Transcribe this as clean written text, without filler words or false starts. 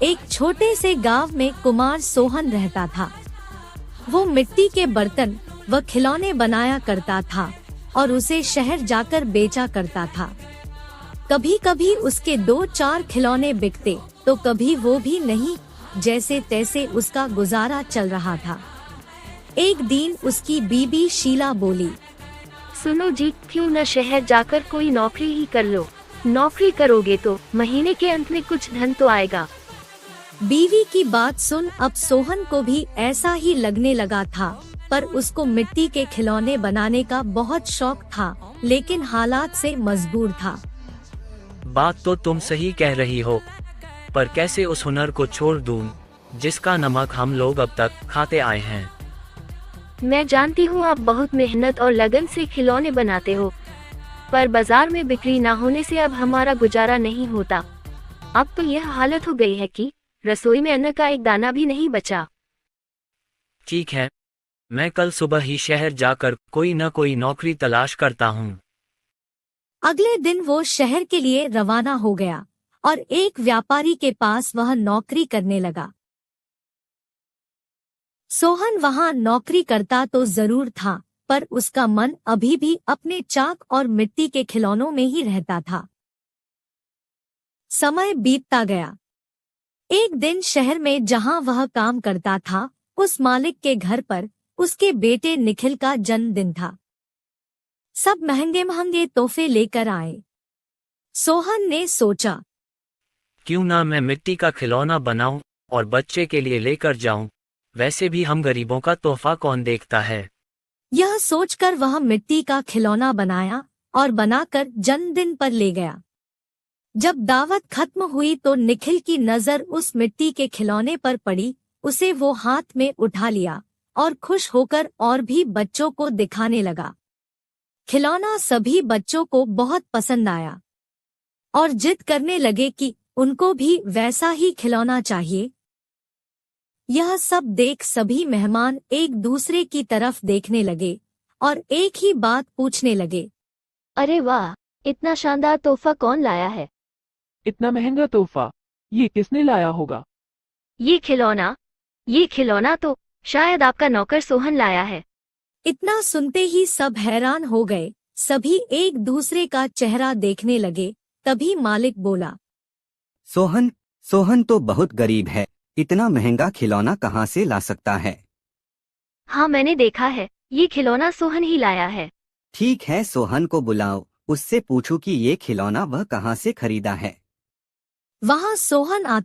एक छोटे से गांव में कुमार सोहन रहता था। वो मिट्टी के बर्तन व खिलौने बनाया करता था और उसे शहर जाकर बेचा करता था। कभी कभी उसके 2-4 खिलौने बिकते तो कभी वो भी नहीं, जैसे तैसे उसका गुजारा चल रहा था। एक दिन उसकी बीबी शीला बोली, सुनो जी, क्यों न शहर जाकर कोई नौकरी ही कर लो। नौकरी करोगे तो महीने के अंत में कुछ धन तो आएगा। बीवी की बात सुन अब सोहन को भी ऐसा ही लगने लगा था, पर उसको मिट्टी के खिलौने बनाने का बहुत शौक था, लेकिन हालात से मजबूर था। बात तो तुम सही कह रही हो, पर कैसे उस हुनर को छोड़ दूं, जिसका नमक हम लोग अब तक खाते आए हैं। मैं जानती हूँ आप बहुत मेहनत और लगन से खिलौने बनाते हो, पर बाजार में बिक्री ना होने से अब हमारा गुजारा नहीं होता। अब तो यह हालत हो गई है कि रसोई में अन्न का एक दाना भी नहीं बचा। ठीक है, मैं कल सुबह ही शहर जाकर कोई न कोई नौकरी तलाश करता हूँ। अगले दिन वो शहर के लिए रवाना हो गया और एक व्यापारी के पास वह नौकरी करने लगा। सोहन वहाँ नौकरी करता तो जरूर था, पर उसका मन अभी भी अपने चाक और मिट्टी के खिलौनों में ही रहता था। समय बीतता गया। एक दिन शहर में जहाँ वह काम करता था, उस मालिक के घर पर उसके बेटे निखिल का जन्मदिन था। सब महंगे महंगे तोहफे लेकर आए। सोहन ने सोचा, क्यों ना मैं मिट्टी का खिलौना बनाऊं और बच्चे के लिए लेकर जाऊं। वैसे भी हम गरीबों का तोहफा कौन देखता है। यह सोचकर वह मिट्टी का खिलौना बनाया और बनाकर जन्मदिन पर ले गया। जब दावत खत्म हुई तो निखिल की नजर उस मिट्टी के खिलौने पर पड़ी। उसे वो हाथ में उठा लिया और खुश होकर और भी बच्चों को दिखाने लगा। खिलौना सभी बच्चों को बहुत पसंद आया और जिद करने लगे कि उनको भी वैसा ही खिलौना चाहिए। यह सब देख सभी मेहमान एक दूसरे की तरफ देखने लगे और एक ही बात पूछने लगे, अरे वाह, इतना शानदार तोहफा कौन लाया है? इतना महंगा तोहफा ये किसने लाया होगा? ये खिलौना तो शायद आपका नौकर सोहन लाया है। इतना सुनते ही सब हैरान हो गए। सभी एक दूसरे का चेहरा देखने लगे। तभी मालिक बोला, सोहन तो बहुत गरीब है, इतना महंगा खिलौना कहाँ से ला सकता है? हाँ, मैंने देखा है, ये खिलौना सोहन ही लाया है। ठीक है, सोहन को बुलाओ, उससे पूछो कि ये खिलौना वह कहाँ से खरीदा है। वहाँ सोहन आता